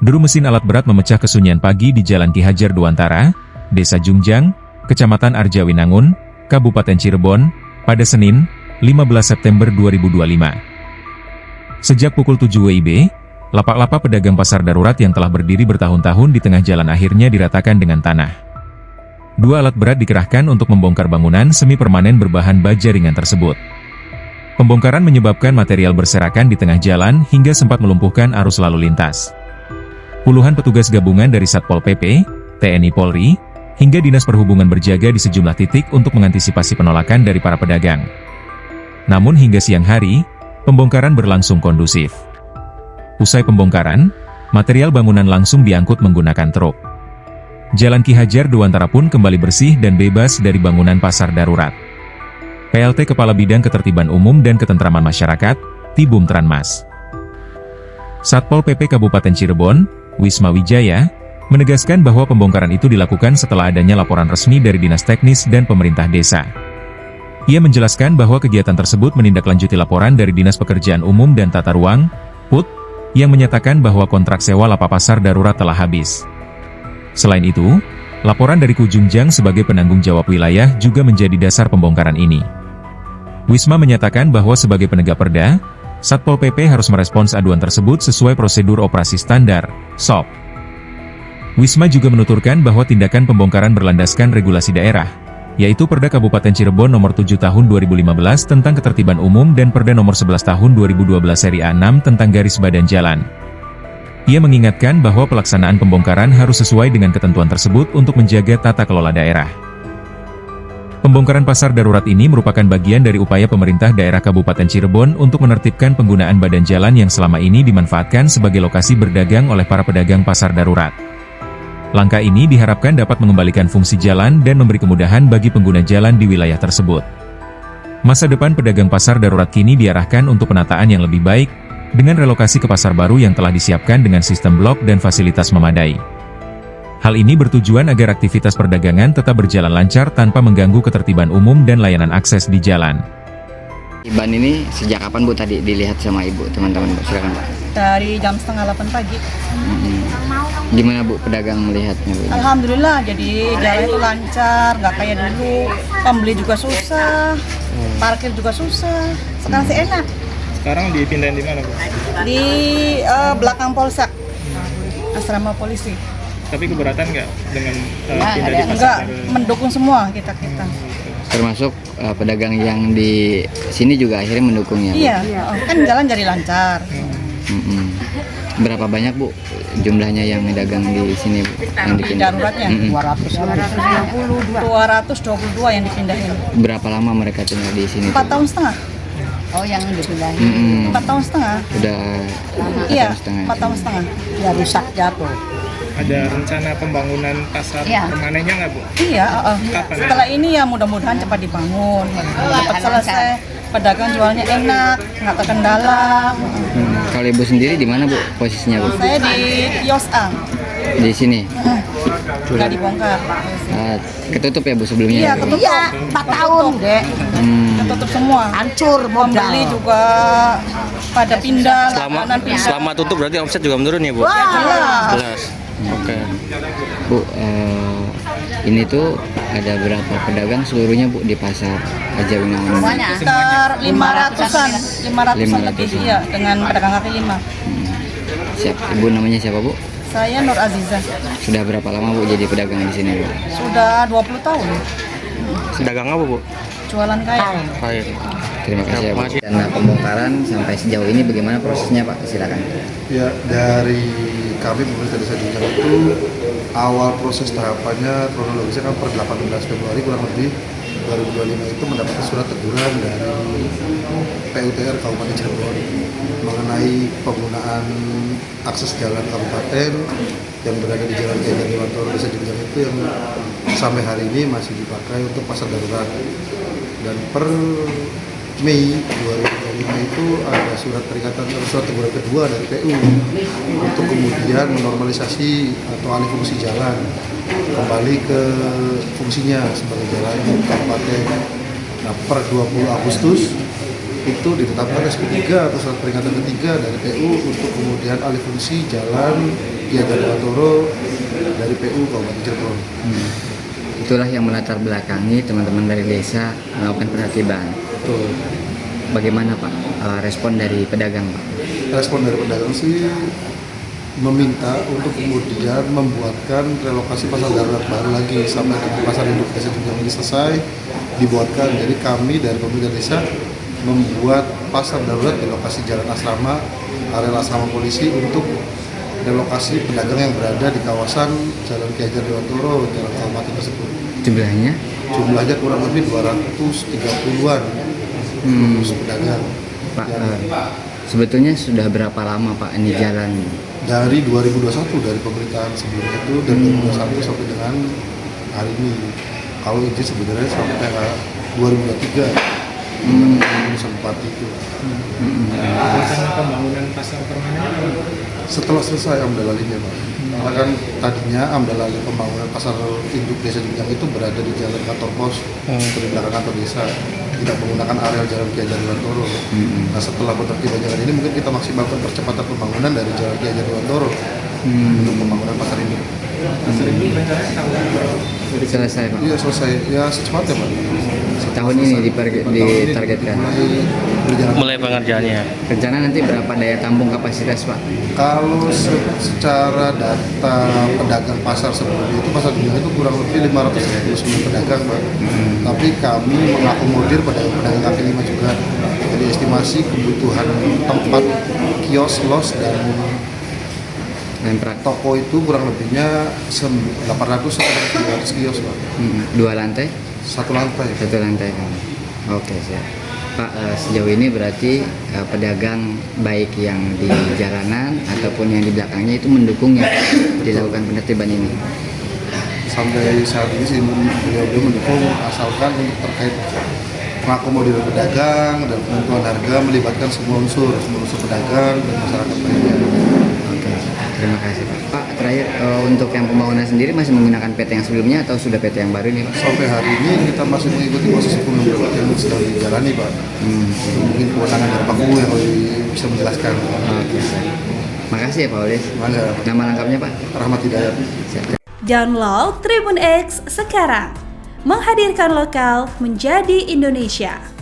Deru mesin alat berat memecah kesunyian pagi di Jalan Ki Hajar Dewantara, Desa Jungjang, Kecamatan Arjawinangun, Kabupaten Cirebon, pada Senin, 15 September 2025. Sejak pukul 7 WIB, lapak-lapak pedagang pasar darurat yang telah berdiri bertahun-tahun di tengah jalan akhirnya diratakan dengan tanah. Dua alat berat dikerahkan untuk membongkar bangunan semi-permanen berbahan baja ringan tersebut. Pembongkaran menyebabkan material berserakan di tengah jalan hingga sempat melumpuhkan arus lalu lintas. Puluhan petugas gabungan dari Satpol PP, TNI Polri, hingga Dinas Perhubungan berjaga di sejumlah titik untuk mengantisipasi penolakan dari para pedagang. Namun hingga siang hari, pembongkaran berlangsung kondusif. Usai pembongkaran, material bangunan langsung diangkut menggunakan truk. Jalan Ki Hajar Dewantara pun kembali bersih dan bebas dari bangunan pasar darurat. PLT Kepala Bidang Ketertiban Umum dan Ketentraman Masyarakat, Tibum Tranmas. Satpol PP Kabupaten Cirebon, Wisma Wijaya, menegaskan bahwa pembongkaran itu dilakukan setelah adanya laporan resmi dari Dinas Teknis dan Pemerintah Desa. Ia menjelaskan bahwa kegiatan tersebut menindaklanjuti laporan dari Dinas Pekerjaan Umum dan Tata Ruang, PUT, yang menyatakan bahwa kontrak sewa lapak pasar darurat telah habis. Selain itu, laporan dari Kujungjang sebagai penanggung jawab wilayah juga menjadi dasar pembongkaran ini. Wisma menyatakan bahwa sebagai penegak perda, Satpol PP harus merespons aduan tersebut sesuai prosedur operasi standar, SOP. Wisma juga menuturkan bahwa tindakan pembongkaran berlandaskan regulasi daerah, yaitu Perda Kabupaten Cirebon Nomor 7 Tahun 2015 tentang Ketertiban Umum dan Perda Nomor 11 Tahun 2012 Seri A6 tentang Garis Badan Jalan. Ia mengingatkan bahwa pelaksanaan pembongkaran harus sesuai dengan ketentuan tersebut untuk menjaga tata kelola daerah. Pembongkaran pasar darurat ini merupakan bagian dari upaya pemerintah daerah Kabupaten Cirebon untuk menertibkan penggunaan badan jalan yang selama ini dimanfaatkan sebagai lokasi berdagang oleh para pedagang pasar darurat. Langkah ini diharapkan dapat mengembalikan fungsi jalan dan memberi kemudahan bagi pengguna jalan di wilayah tersebut. Masa depan pedagang pasar darurat kini diarahkan untuk penataan yang lebih baik, dengan relokasi ke pasar baru yang telah disiapkan dengan sistem blok dan fasilitas memadai. Hal ini bertujuan agar aktivitas perdagangan tetap berjalan lancar tanpa mengganggu ketertiban umum dan layanan akses di jalan. Ban ini sejak kapan Bu tadi dilihat sama Ibu, teman-teman? Silakan Pak. Dari jam setengah 8 pagi. Gimana Bu pedagang melihatnya Bu? Alhamdulillah, jadi jalan itu lancar, nggak kayak dulu. Pembeli juga susah, parkir juga susah. Sekarang sih enak. Sekarang dipindahin di mana Bu? Di belakang Polsek, asrama polisi. Tapi keberatan nggak dengan pindah di pasar Enggak, baru? mendukung semua kita. Termasuk pedagang yang di sini juga akhirnya mendukungnya Bu? Iya, kan jalan jadi lancar. Berapa banyak Bu jumlahnya yang dagang di sini Bu? Yang dipindah? Daruratnya 222 yang dipindahin. Berapa lama mereka tinggal di sini? 4 tahun setengah. Oh, yang dipindahin. 4 tahun setengah. Udah Iya, 4 tahun setengah. 4 tahun setengah. Ya rusak jatuh. Ada rencana pembangunan pasar Iya. permanennya nggak Bu? Iya, Kapan? setelah ini ya mudah-mudahan cepat dibangun, cepat selesai, pedagang jualnya enak, nggak terkendala. Kalau Ibu sendiri di mana Bu posisinya Bu? Saya di kios A, Di sini? nggak dibongkar. Ketutup ya Bu sebelumnya? Iya, Bu? ketutup. Iya, 4 tahun, Dek. Ketutup semua. Hancur Pembeli modal. juga pada pindah, langganan pindah. Selama tutup berarti omset juga menurun ya Bu? Jelas. Jelas. Oke. Bu, ini tuh ada berapa pedagang seluruhnya Bu di pasar Arjawinangun? Sekitar 500-an lebih 500-an. ya, dengan pedagang kaki lima. Siap. Ibu namanya siapa Bu? Saya Nur Azizah, Sudah berapa lama Bu jadi pedagang di sini Bu? sudah 20 tahun Dagang apa Bu? jualan kain. Kain. Terima kasih ya Bu. Makasih. Dan pembongkaran sampai sejauh ini bagaimana prosesnya Pak? Silakan. Ya, dari kami pemerintah Desa Jungjang itu awal proses tahapannya kronologisnya kan per 18 Februari kurang lebih 2025 itu mendapatkan surat teguran dari PUTR Kabupaten Cirebon mengenai penggunaan akses jalan kabupaten yang berada di Jalan Ki Hajar Dewantara Desa Jungjang itu yang sampai hari ini masih dipakai untuk pasar darurat. Dan per Mei 2025 itu ada surat teguran kedua dari PU untuk kemudian menormalisasi atau alih fungsi jalan kembali ke fungsinya sebagai jalan kabupaten. Nah, per 20 Agustus itu ditetapkan SP3 atau surat peringatan ketiga dari PU untuk kemudian alih fungsi jalan Ki Hajar Dewantoro dari PU Kabupaten Cirebon. Itulah yang melatar belakangi teman-teman dari desa melakukan penertiban. Betul. Bagaimana Pak respon dari pedagang Pak? Respon dari pedagang sih meminta untuk kemudian membuatkan relokasi pasar darurat baru lagi sampai dengan pasar induk desa Jungjang ini selesai dibuatkan. Jadi kami dari pemerintah desa membuat pasar darurat di lokasi jalan asrama, area asrama polisi untuk relokasi pedagang yang berada di kawasan Jalan Ki Hajar Dewantoro, Jalan Kabupaten tersebut. Jumlahnya? Jumlahnya kurang lebih 230-an pedagang. Pak, sebetulnya sudah berapa lama Pak ini jalan? Dari 2021 dari pemerintahan sebelumnya itu dan 2021 sampai dengan hari ini. Kalau izin sebenarnya sampai 2023. Sempat itu. Rencana pembangunan pasar permanen apa? Setelah selesai amdal alihnya Pak. Karena kan tadinya amdal alih pembangunan pasar induk desa Jungjang itu berada di jalan kantor pos, di belakang kantor desa, tidak menggunakan areal jalan Ki Hajar Dewantoro. Nah setelah penertiban jalan ini mungkin kita maksimalkan percepatan pembangunan dari jalan Ki Hajar Dewantoro untuk pembangunan pasar induk. Pasar induk rencananya tahun berapa? Selesai Pak? Iya selesai, ya secepatnya Pak. Tahun ini ditargetkan. Mulai berjalan. Mulai pengerjaannya. Rencana nanti berapa daya tampung kapasitas Pak? Kalau secara data pedagang pasar sebelumnya itu pasar Jungjang itu kurang lebih 599 pedagang Pak. Tapi kami mengakomodir pedagang kaki lima juga. Jadi estimasi kebutuhan tempat kios, los dan toko itu kurang lebihnya 800 sampai 900 kios Pak. 2 lantai? Satu lantai. Satu lantai kan. Oke siap. Pak, sejauh ini berarti pedagang baik yang di jalanan ataupun yang di belakangnya itu mendukungnya dilakukan penertiban ini. Sampai saat ini sih beliau mendukung asalkan untuk terkait mengakomodir pedagang dan penentuan harga melibatkan semua unsur pedagang dan masyarakat lainnya. Oke, terima kasih Pak. Pak, terakhir untuk yang pembangunan sendiri masih menggunakan PT yang sebelumnya atau sudah PT yang baru nih Pak? Sampai hari ini kita masih mengikuti proses hukum yang sedang dijalani Pak. Mungkin kewenangan dari Pak Kubu yang lebih bisa menjelaskan. Oke, makasih ya Pak Olis. Mangga. Nama lengkapnya Pak? Rahmat Hidayat. Siap. Download Tribun X sekarang, menghadirkan lokal menjadi Indonesia.